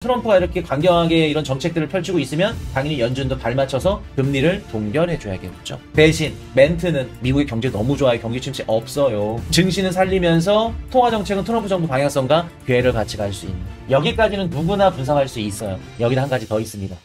트럼프가 이렇게 강경하게 이런 정책들을 펼치고 있으면 당연히 연준도 발맞춰서 금리를 동결해줘야겠죠. 대신 멘트는 미국의 경제 너무 좋아요. 경기 침체 없어요. 증시는 살리면서 통화정책은 트럼프 정부 방향성과 궤를 같이 갈 수 있는. 여기까지는 누구나 분석할 수 있어요. 여기는 한 가지 더 있습니다.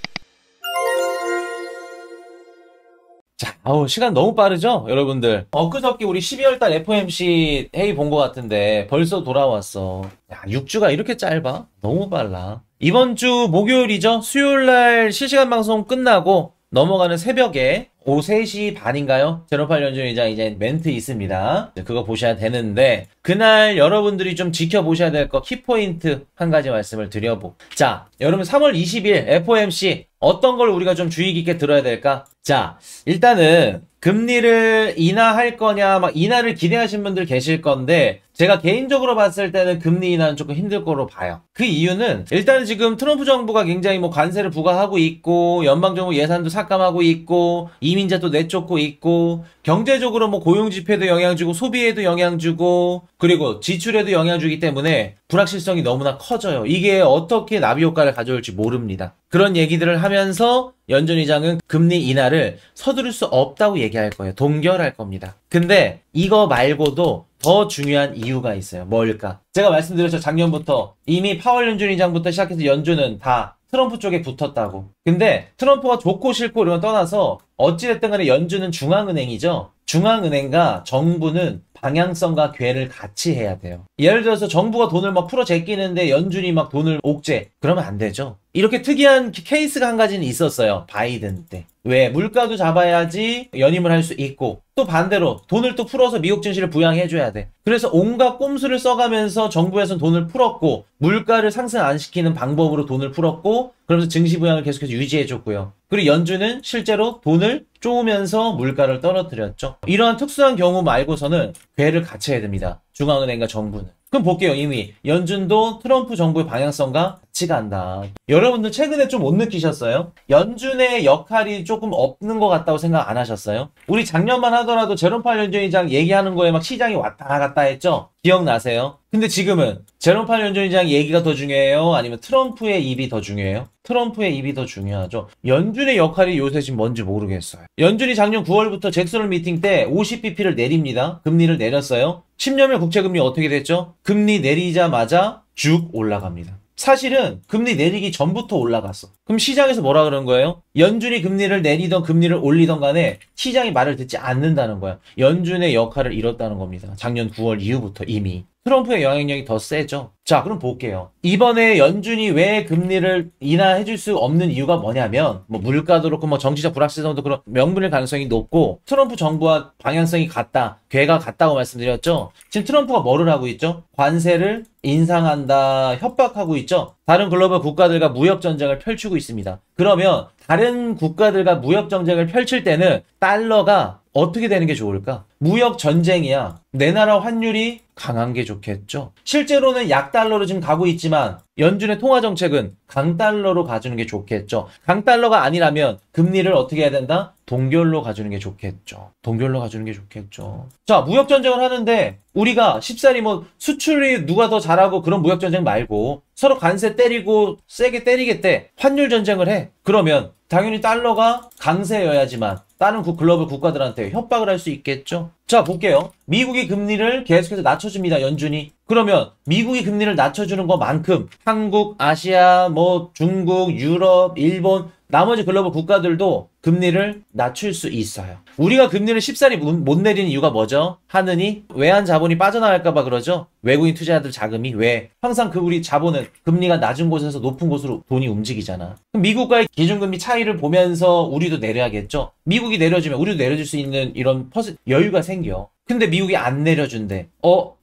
자, 시간 너무 빠르죠? 여러분들. 엊그저께 우리 12월달 FOMC 회의 본 것 같은데 벌써 돌아왔어. 야, 6주가 이렇게 짧아? 너무 빨라. 이번 주 목요일이죠? 수요일날 실시간 방송 끝나고 넘어가는 새벽에 오후 3시 반인가요? 제롬 파월 연준 의장 이제 멘트 있습니다. 그거 보셔야 되는데 그날 여러분들이 좀 지켜보셔야 될 거 키포인트 한 가지 말씀을 드려보고. 자, 여러분 3월 20일 FOMC 어떤 걸 우리가 좀 주의 깊게 들어야 될까? 자, 일단은 금리를 인하할 거냐, 막 인하를 기대하신 분들 계실 건데 제가 개인적으로 봤을 때는 금리 인하는 조금 힘들 거로 봐요. 그 이유는 일단은 지금 트럼프 정부가 굉장히 관세를 부과하고 있고 연방정부 예산도 삭감하고 있고 이민자도 내쫓고 있고 경제적으로 고용 지표에도 영향 주고 소비에도 영향 주고 그리고 지출에도 영향 주기 때문에 불확실성이 너무나 커져요. 이게 어떻게 나비 효과를 가져올지 모릅니다. 그런 얘기들을 하면서 연준 의장은 금리 인하를 서두를 수 없다고 얘기할 거예요. 동결할 겁니다. 근데 이거 말고도 더 중요한 이유가 있어요. 뭘까? 제가 말씀드렸죠. 작년부터 이미 파월 연준 의장부터 시작해서 연준은 다 트럼프 쪽에 붙었다고. 근데 트럼프가 좋고 싫고 이런 건 떠나서 어찌됐든 간에 연준은 중앙은행이죠. 중앙은행과 정부는 방향성과 궤를 같이 해야 돼요. 예를 들어서 정부가 돈을 풀어 제끼는데 연준이 돈을 옥죄. 그러면 안 되죠. 이렇게 특이한 케이스가 한 가지는 있었어요. 바이든 때. 왜? 물가도 잡아야지 연임을 할 수 있고 또 반대로 돈을 또 풀어서 미국 증시를 부양해줘야 돼. 그래서 온갖 꼼수를 써가면서 정부에서는 돈을 풀었고 물가를 상승 안 시키는 방법으로 돈을 풀었고 그러면서 증시 부양을 계속해서 유지해줬고요. 그리고 연준은 실제로 돈을 쪼으면서 물가를 떨어뜨렸죠. 이러한 특수한 경우 말고서는 궤를 같이 해야 됩니다. 중앙은행과 정부는. 그럼 볼게요. 이미 연준도 트럼프 정부의 방향성과 같이 간다. 여러분들 최근에 좀 못 느끼셨어요? 연준의 역할이 조금 없는 것 같다고 생각 안 하셨어요? 우리 작년만 하더라도 제롬 파월 연준 의장 얘기하는 거에 시장이 왔다 갔다 했죠? 기억나세요? 근데 지금은 제롬 파월 연준 의장 얘기가 더 중요해요? 아니면 트럼프의 입이 더 중요해요? 트럼프의 입이 더 중요하죠. 연준의 역할이 요새 지금 뭔지 모르겠어요. 연준이 작년 9월부터 잭슨 미팅 때 50bp를 내립니다. 금리를 내렸어요. 10년물 국채금리 어떻게 됐죠? 금리 내리자마자 쭉 올라갑니다. 사실은 금리 내리기 전부터 올라갔어. 그럼 시장에서 뭐라 그런 거예요? 연준이 금리를 내리던 금리를 올리던 간에 시장이 말을 듣지 않는다는 거야. 연준의 역할을 잃었다는 겁니다. 작년 9월 이후부터 이미. 트럼프의 영향력이 더 세죠. 자, 그럼 볼게요. 이번에 연준이 왜 금리를 인하해줄 수 없는 이유가 뭐냐면 물가도 그렇고 정치적 불확실성도 그런 명분일 가능성이 높고 트럼프 정부와 방향성이 같다. 궤가 같다고 말씀드렸죠. 지금 트럼프가 뭐를 하고 있죠? 관세를 인상한다, 협박하고 있죠. 다른 글로벌 국가들과 무역 전쟁을 펼치고 있습니다. 그러면 다른 국가들과 무역 전쟁을 펼칠 때는 달러가 어떻게 되는 게 좋을까? 무역 전쟁이야. 내 나라 환율이 강한 게 좋겠죠. 실제로는 약달러로 지금 가고 있지만 연준의 통화정책은 강달러로 가주는 게 좋겠죠. 강달러가 아니라면 금리를 어떻게 해야 된다? 동결로 가주는 게 좋겠죠. 동결로 가주는 게 좋겠죠. 자, 무역전쟁을 하는데 우리가 쉽사리 수출이 누가 더 잘하고 그런 무역전쟁 말고 서로 관세 때리고 세게 때리겠대. 환율 전쟁을 해. 그러면 당연히 달러가 강세여야지만 다른 글로벌 국가들한테 협박을 할 수 있겠죠. 자, 볼게요. 미국이 금리를 계속해서 낮춰줍니다. 연준이. 그러면 미국이 금리를 낮춰주는 것만큼 한국, 아시아, 중국, 유럽, 일본 나머지 글로벌 국가들도 금리를 낮출 수 있어요. 우리가 금리를 쉽사리 못 내리는 이유가 뭐죠? 하느니 외환 자본이 빠져나갈까봐 그러죠. 외국인 투자자들 자금이. 왜? 항상 우리 자본은 금리가 낮은 곳에서 높은 곳으로 돈이 움직이잖아. 그럼 미국과의 기준금리 차이를 보면서 우리도 내려야겠죠. 미국이 내려주면 우리도 내려줄 수 있는 이런 여유가 생겨. 근데 미국이 안 내려준대.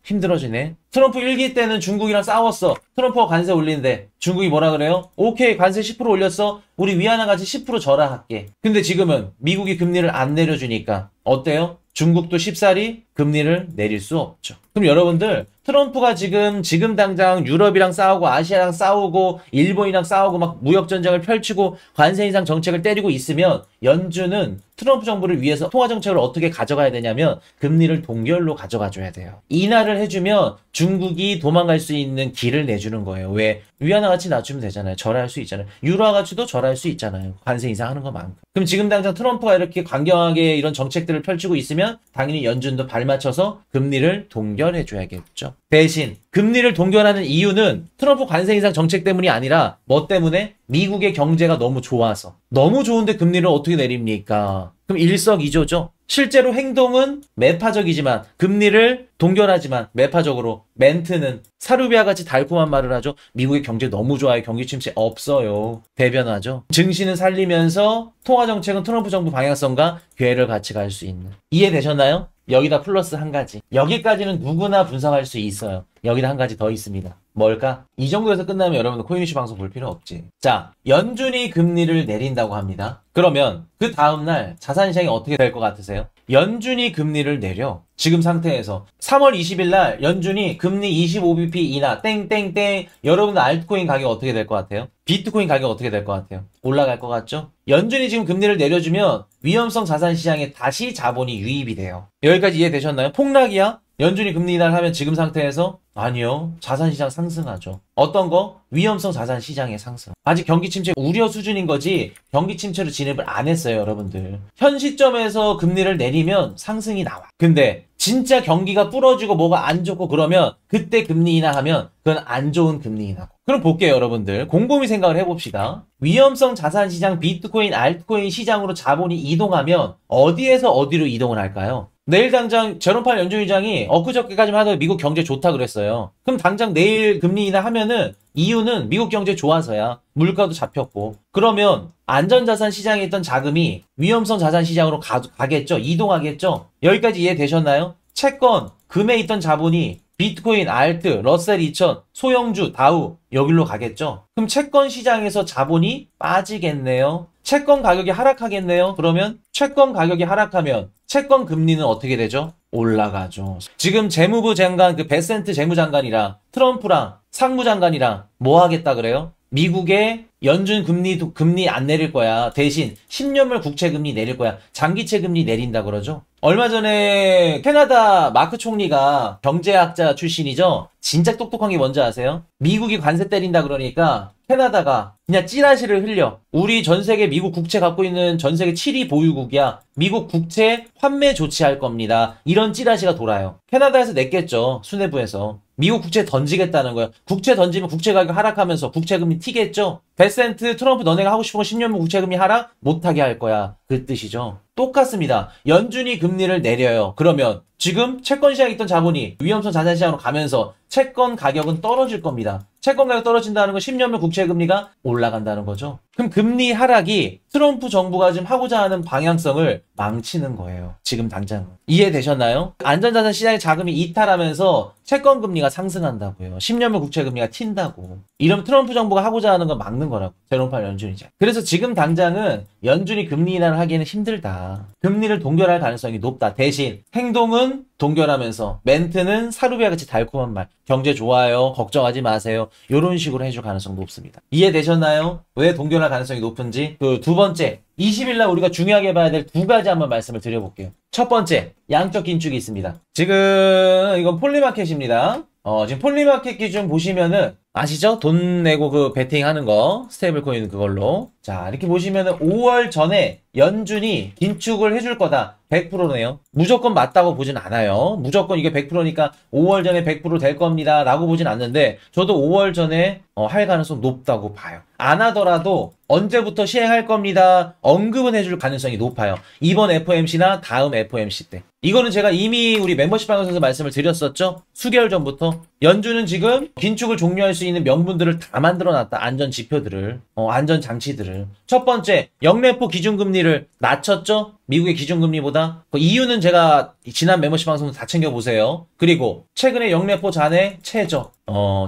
힘들어지네. 트럼프 1기 때는 중국이랑 싸웠어. 트럼프가 관세 올리는데 중국이 뭐라 그래요? 오케이, 관세 10% 올렸어. 우리 위안화 같이 10% 절하할게. 근데 지금은 미국이 금리를 안 내려주니까 어때요? 중국도 쉽사리 금리를 내릴 수 없죠. 그럼 여러분들 트럼프가 지금 당장 유럽이랑 싸우고 아시아랑 싸우고 일본이랑 싸우고 막 무역전쟁을 펼치고 관세 인상 정책을 때리고 있으면 연준은 트럼프 정부를 위해서 통화 정책을 어떻게 가져가야 되냐면 금리를 동결로 가져가줘야 돼요. 인하를 해주면 중국이 도망갈 수 있는 길을 내주는 거예요. 왜? 위안화 가치 낮추면 되잖아요. 절하할 수 있잖아요. 유로화 가치도 절하할 수 있잖아요. 관세 인상하는 것만큼. 그럼 지금 당장 트럼프가 이렇게 강경하게 이런 정책들을 펼치고 있으면 당연히 연준도 발맞춰서 금리를 동결해줘야겠죠. 대신 금리를 동결하는 이유는 트럼프 관세 인상 정책 때문이 아니라 뭐 때문에? 미국의 경제가 너무 좋아서. 너무 좋은데 금리를 어떻게 내립니까? 그럼 일석이조죠. 실제로 행동은 매파적이지만 금리를 동결하지만 매파적으로 멘트는 사루비아 같이 달콤한 말을 하죠. 미국의 경제 너무 좋아요. 경기 침체 없어요. 대변하죠. 증시는 살리면서 통화정책은 트럼프 정부 방향성과 궤를 같이 갈 수 있는. 이해되셨나요? 여기다 플러스 한 가지. 여기까지는 누구나 분석할 수 있어요. 여기다 한 가지 더 있습니다. 뭘까? 이 정도에서 끝나면 여러분들 코인이슈 방송 볼 필요 없지. 자, 연준이 금리를 내린다고 합니다. 그러면 그 다음날 자산시장이 어떻게 될 것 같으세요? 연준이 금리를 내려. 지금 상태에서 3월 20일 날 연준이 금리 25bp 인하 땡땡땡. 여러분들 알트코인 가격 어떻게 될 것 같아요? 비트코인 가격 어떻게 될 것 같아요? 올라갈 것 같죠? 연준이 지금 금리를 내려주면 위험성 자산시장에 다시 자본이 유입이 돼요. 여기까지 이해되셨나요? 폭락이야? 연준이 금리 인하를 하면 지금 상태에서? 아니요. 자산시장 상승하죠. 어떤 거? 위험성 자산시장의 상승. 아직 경기 침체 우려 수준인 거지 경기 침체로 진입을 안 했어요, 여러분들. 현 시점에서 금리를 내리면 상승이 나와. 근데 진짜 경기가 부러지고 뭐가 안 좋고 그러면 그때 금리 인하하면 그건 안 좋은 금리 인하고. 그럼 볼게요, 여러분들. 곰곰이 생각을 해봅시다. 위험성 자산시장 비트코인, 알트코인 시장으로 자본이 이동하면 어디에서 어디로 이동을 할까요? 내일 당장 제롬 파월 연준 의장이 엊그저께까지만 하더라도 미국 경제 좋다 그랬어요. 그럼 당장 내일 금리 인하하면은 이유는 미국 경제 좋아서야. 물가도 잡혔고. 그러면 안전자산 시장에 있던 자금이 위험성 자산 시장으로 가겠죠? 이동하겠죠? 여기까지 이해되셨나요? 채권, 금에 있던 자본이 비트코인, 알트, 러셀 2000, 소형주, 다우 여기로 가겠죠? 그럼 채권 시장에서 자본이 빠지겠네요. 채권 가격이 하락하겠네요. 그러면 채권 가격이 하락하면 채권 금리는 어떻게 되죠? 올라가죠. 지금 재무부 장관 그 베센트 재무장관이랑 트럼프랑 상무장관이랑 뭐 하겠다 그래요? 미국의 연준 금리 안 내릴 거야. 대신 10년물 국채 금리 내릴 거야. 장기채 금리 내린다 그러죠. 얼마 전에 캐나다 마크 총리가 경제학자 출신이죠. 진짜 똑똑한 게 뭔지 아세요? 미국이 관세 때린다 그러니까 캐나다가 그냥 찌라시를 흘려. 우리 전 세계 미국 국채 갖고 있는 전 세계 7위 보유국이야. 미국 국채 환매 조치할 겁니다. 이런 찌라시가 돌아요. 캐나다에서 냈겠죠. 수뇌부에서. 미국 국채 던지겠다는 거예요. 국채 던지면 국채 가격 하락하면서 국채금리 튀겠죠. 베센트 트럼프 너네가 하고 싶은 거 10년물 국채금리 하락 못하게 할 거야. 그 뜻이죠. 똑같습니다. 연준이 금리를 내려요. 그러면 지금 채권 시장에 있던 자본이 위험성 자산 시장으로 가면서 채권 가격은 떨어질 겁니다. 채권 가격 떨어진다는 건 10년물 국채 금리가 올라간다는 거죠. 그럼 금리 하락이 트럼프 정부가 지금 하고자 하는 방향성을 망치는 거예요. 지금 당장. 이해되셨나요? 안전자산 시장의 자금이 이탈하면서 채권 금리가 상승한다고요. 10년물 국채 금리가 튄다고. 이러면 트럼프 정부가 하고자 하는 건 막는 거라고. 제롬 파월 연준이죠. 그래서 지금 당장은 연준이 금리 인하를 하기에는 힘들다. 금리를 동결할 가능성이 높다. 대신 행동은 동결하면서 멘트는 사루비아 같이 달콤한 말. 경제 좋아요. 걱정하지 마세요. 이런 식으로 해줄 가능성이 높습니다. 이해되셨나요? 왜 동결할 가능성이 높은지? 그 두 번째, 20일날 우리가 중요하게 봐야 될 두 가지 한번 말씀을 드려볼게요. 첫 번째, 양적 긴축이 있습니다. 지금 이건 폴리마켓입니다. 지금 폴리마켓 기준 보시면은 아시죠? 돈 내고 그 베팅하는 거 스테이블 코인 그걸로. 자, 이렇게 보시면은 5월 전에 연준이 긴축을 해줄 거다. 100%네요. 무조건 맞다고 보진 않아요. 무조건 이게 100%니까 5월 전에 100% 될 겁니다 라고 보진 않는데 저도 5월 전에 할 가능성 높다고 봐요. 안 하더라도 언제부터 시행할 겁니다. 언급은 해줄 가능성이 높아요. 이번 FOMC나 다음 FOMC 때. 이거는 제가 이미 우리 멤버십 방송에서 말씀을 드렸었죠. 수개월 전부터. 연준은 지금 긴축을 종료할 수 있는 명분들을 다 만들어놨다. 안전 지표들을, 안전 장치들을. 첫 번째, 영래포 기준금리를 기준금리를 낮췄죠? 미국의 기준금리보다. 그 이유는 제가 지난 멤버십 방송도 다 챙겨보세요. 그리고 최근에 영래포 잔액 최저,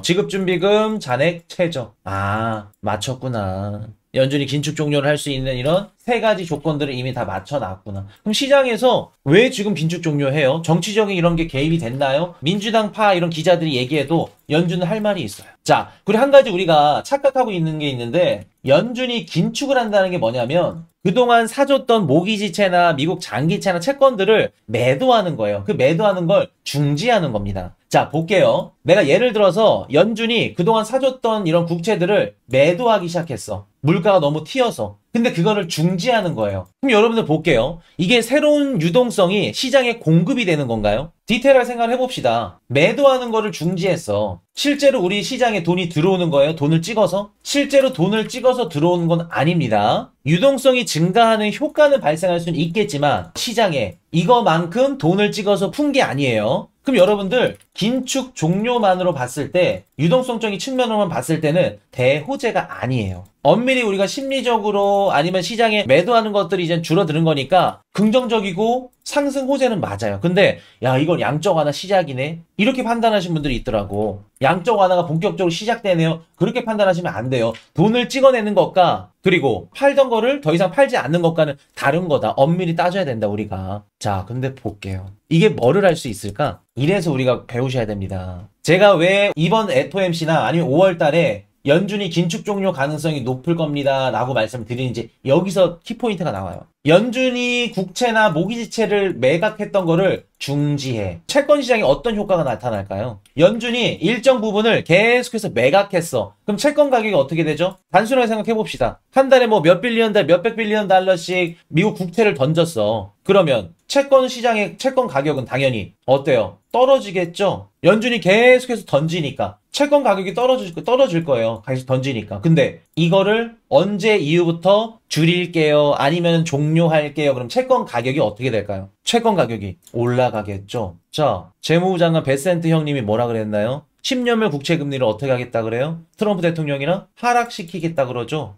지급준비금 잔액 최저. 아, 맞췄구나. 연준이 긴축 종료를 할 수 있는 이런 세 가지 조건들을 이미 다 맞춰놨구나. 그럼 시장에서 왜 지금 긴축 종료해요? 정치적인 이런 게 개입이 됐나요? 민주당파 이런 기자들이 얘기해도 연준은 할 말이 있어요. 자, 그리고 한 가지 우리가 착각하고 있는 게 있는데, 연준이 긴축을 한다는 게 뭐냐면 그동안 사줬던 모기지채나 미국 장기채나 채권들을 매도하는 거예요. 그 매도하는 걸 중지하는 겁니다. 자, 볼게요. 내가 예를 들어서 연준이 그동안 사줬던 이런 국채들을 매도하기 시작했어. 물가가 너무 튀어서. 근데 그거를 중지하는 거예요. 그럼 여러분들 볼게요. 이게 새로운 유동성이 시장에 공급이 되는 건가요? 디테일하게 생각을 해봅시다. 매도하는 거를 중지했어. 실제로 우리 시장에 돈이 들어오는 거예요? 돈을 찍어서? 실제로 돈을 찍어서 들어오는 건 아닙니다. 유동성이 증가하는 효과는 발생할 수는 있겠지만 시장에 이거만큼 돈을 찍어서 푼 게 아니에요. 그럼 여러분들 긴축 종료만으로 봤을 때 유동성적인 측면으로만 봤을 때는 대호재가 아니에요. 엄밀히 우리가 심리적으로 아니면 시장에 매도하는 것들이 이제 줄어드는 거니까 긍정적이고 상승 호재는 맞아요. 근데 야, 이건 양적 완화 시작이네, 이렇게 판단하시는 분들이 있더라고. 양적 완화가 본격적으로 시작되네요, 그렇게 판단하시면 안 돼요. 돈을 찍어내는 것과 그리고 팔던 거를 더 이상 팔지 않는 것과는 다른 거다. 엄밀히 따져야 된다 우리가. 자, 근데 볼게요. 이게 뭐를 할 수 있을까? 이래서 우리가 배우셔야 됩니다. 제가 왜 이번 FOMC나 아니면 5월 달에 연준이 긴축 종료 가능성이 높을 겁니다 라고 말씀을 드리는지 여기서 키포인트가 나와요. 연준이 국채나 모기지채를 매각했던 거를 중지해. 채권 시장에 어떤 효과가 나타날까요? 연준이 일정 부분을 계속해서 매각했어. 그럼 채권 가격이 어떻게 되죠? 단순하게 생각해 봅시다. 한 달에 뭐 몇 빌리언 달, 몇백 빌리언 달러씩 미국 국채를 던졌어. 그러면 채권 시장의 채권 가격은 당연히 어때요? 떨어지겠죠? 연준이 계속해서 던지니까 채권 가격이 떨어질 거예요. 계속 던지니까. 근데 이거를 언제 이후부터 줄일게요? 아니면 종료할게요? 그럼 채권 가격이 어떻게 될까요? 채권 가격이 올라가겠죠. 자, 재무부 장관 베센트 형님이 뭐라 그랬나요? 10년물 국채 금리를 어떻게 하겠다 그래요? 트럼프 대통령이랑 하락시키겠다 그러죠.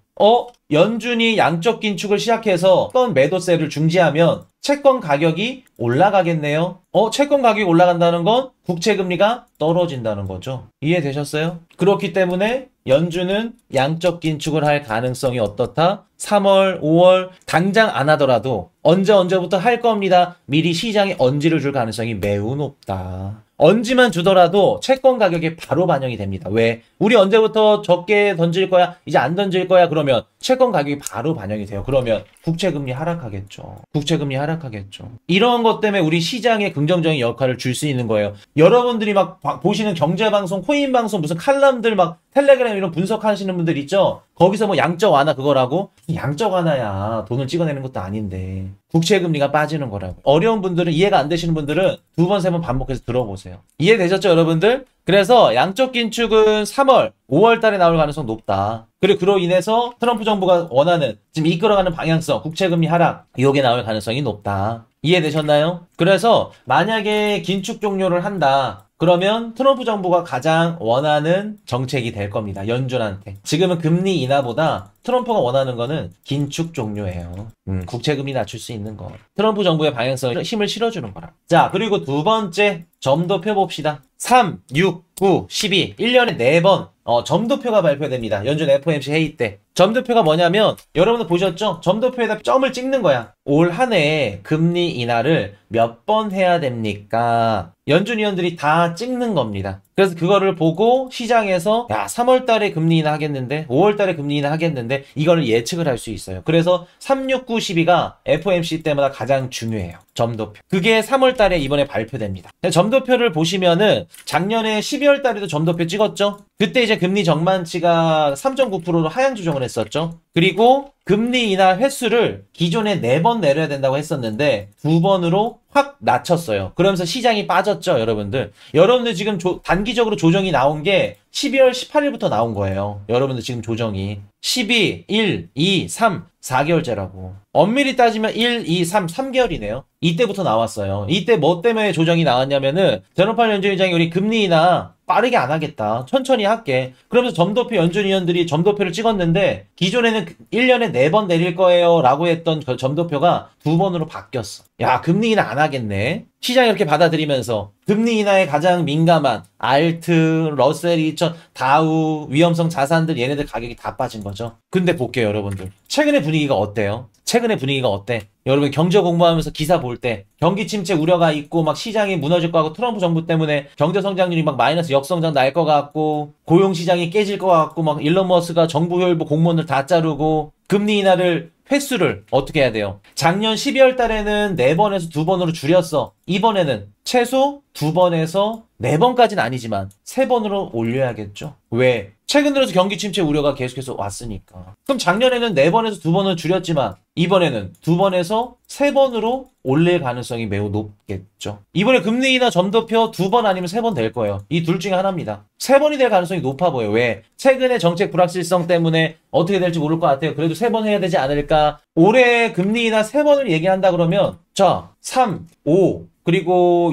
연준이 양적 긴축을 시작해서 채권 매도세를 중지하면 채권 가격이 올라가겠네요. 채권 가격이 올라간다는 건 국채 금리가 떨어진다는 거죠. 이해되셨어요? 그렇기 때문에 연준은 양적 긴축을 할 가능성이 어떻다? 3월, 5월 당장 안 하더라도 언제부터 할 겁니다. 미리 시장에 언지를 줄 가능성이 매우 높다. 언지만 주더라도 채권 가격에 바로 반영이 됩니다. 왜? 우리 언제부터 적게 던질 거야? 이제 안 던질 거야? 그러면 채권 가격이 바로 반영이 돼요. 그러면 국채금리 하락하겠죠. 국채금리 하락하겠죠. 이런 것 때문에 우리 시장에 긍정적인 역할을 줄 수 있는 거예요. 여러분들이 막 보시는 경제방송, 코인방송, 무슨 칼럼들 막 텔레그램 이런 분석하시는 분들 있죠? 거기서 뭐 양적 완화 그거라고? 양적 완화야. 돈을 찍어내는 것도 아닌데. 국채금리가 빠지는 거라고. 어려운 분들은, 이해가 안 되시는 분들은 두 번, 세 번 반복해서 들어보세요. 이해되셨죠, 여러분들? 그래서 양적 긴축은 3월, 5월 달에 나올 가능성 높다. 그리고 그로 인해서 트럼프 정부가 원하는 지금 이끌어가는 방향성, 국채금리 하락, 이게 나올 가능성이 높다. 이해되셨나요? 그래서 만약에 긴축 종료를 한다. 그러면 트럼프 정부가 가장 원하는 정책이 될 겁니다. 연준한테. 지금은 금리 인하보다 트럼프가 원하는 거는 긴축 종료예요. 국채금리 낮출 수 있는 거. 트럼프 정부의 방향성에 힘을 실어주는 거라. 자, 그리고 두 번째 점도표 봅시다. 3, 6, 9, 12. 1년에 4번 점도표가 발표됩니다. 연준 FOMC 회의 때. 점도표가 뭐냐면 여러분들 보셨죠? 점도표에다 점을 찍는 거야. 올 한 해에 금리 인하를 몇 번 해야 됩니까? 연준 위원들이 다 찍는 겁니다. 그래서 그거를 보고 시장에서 야, 3월 달에 금리 인하 하겠는데 5월 달에 금리 인하 하겠는데 이거를 예측을 할 수 있어요. 그래서 3, 6, 9, 12가 FOMC 때마다 가장 중요해요. 점도표. 그게 3월 달에 이번에 발표됩니다. 점도표를 보시면은 작년에 12월 달에도 점도표 찍었죠? 그때 이제 금리 전망치가 3.9%로 하향 조정을 했었죠. 그리고 금리 인하 횟수를 기존에 4번 내려야 된다고 했었는데 2번으로 확 낮췄어요. 그러면서 시장이 빠졌죠, 여러분들. 여러분들 지금 단기적으로 조정이 나온 게 12월 18일부터 나온 거예요. 여러분들 지금 조정이 12, 1, 2, 3, 4개월째라고. 엄밀히 따지면 1, 2, 3, 3개월이네요. 이때부터 나왔어요. 이때 뭐 때문에 조정이 나왔냐면은 제롬 파월 연준의장이 우리 금리 인하 빠르게 안 하겠다. 천천히 할게. 그러면서 점도표 연준위원들이 점도표를 찍었는데 기존에는 1년에 4번 내릴 거예요 라고 했던 그 점도표가 2번으로 바뀌었어. 야, 금리 인하 안 하겠네. 시장이 이렇게 받아들이면서 금리 인하에 가장 민감한 알트, 러셀 2000, 다우, 위험성 자산들 얘네들 가격이 다 빠진 거죠. 근데 볼게요, 여러분들. 최근의 분위기가 어때요? 최근의 분위기가 어때? 여러분 경제 공부하면서 기사 볼 때 경기 침체 우려가 있고 막 시장이 무너질 거 같고 트럼프 정부 때문에 경제 성장률이 막 마이너스 역성장 날 것 같고 고용 시장이 깨질 것 같고 막 일론 머스크가 정부 효율부 공무원들 다 자르고 금리 인하를 횟수를 어떻게 해야 돼요? 작년 12월 달에는 4번에서 2번으로 줄였어. 이번에는 최소 2번에서 4번까지는 아니지만 3번으로 올려야겠죠. 왜? 최근 들어서 경기 침체 우려가 계속해서 왔으니까. 그럼 작년에는 4번에서 2번을 줄였지만 이번에는 2번에서 3번으로 올릴 가능성이 매우 높겠죠. 이번에 금리 인하 점도표 2번 아니면 3번 될 거예요. 이 둘 중에 하나입니다. 3번이 될 가능성이 높아 보여요. 왜? 최근에 정책 불확실성 때문에 어떻게 될지 모를 것 같아요. 그래도 3번 해야 되지 않을까? 올해 금리 인하 3번을 얘기한다 그러면 자, 3, 5, 그리고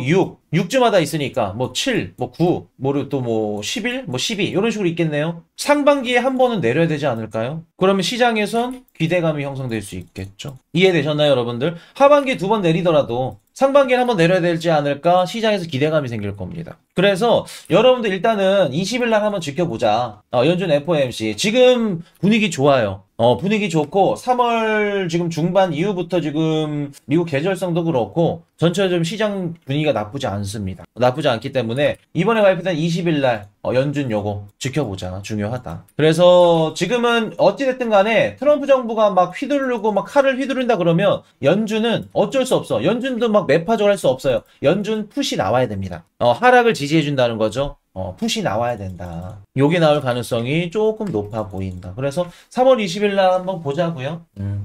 6주마다 있으니까 뭐 7, 뭐 9, 뭐 11, 뭐 12 이런 식으로 있겠네요. 상반기에 한 번은 내려야 되지 않을까요? 그러면 시장에선 기대감이 형성될 수 있겠죠. 이해되셨나요, 여러분들? 하반기에 2번 내리더라도 상반기에 한번 내려야 되지 않을까 시장에서 기대감이 생길 겁니다. 그래서 여러분들 일단은 20일 날 한번 지켜보자. 연준 FOMC 지금 분위기 좋아요. 분위기 좋고 3월 지금 중반 이후부터 지금 미국 계절성도 그렇고 전체적으로 시장 분위기가 나쁘지 않습니다. 나쁘지 않기 때문에 이번에 발표된 20일 날 연준 요거 지켜보자. 중요하다. 그래서 지금은 어찌됐든 간에 트럼프 정부가 막 휘두르고 막 칼을 휘두른다 그러면 연준은 어쩔 수 없어. 연준도 막 매파적으로 할 수 없어요. 연준 푸시 나와야 됩니다. 하락을 지지해준다는 거죠. 푸시 나와야 된다. 요게 나올 가능성이 조금 높아 보인다. 그래서 3월 20일 날 한번 보자고요.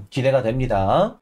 기대가 됩니다.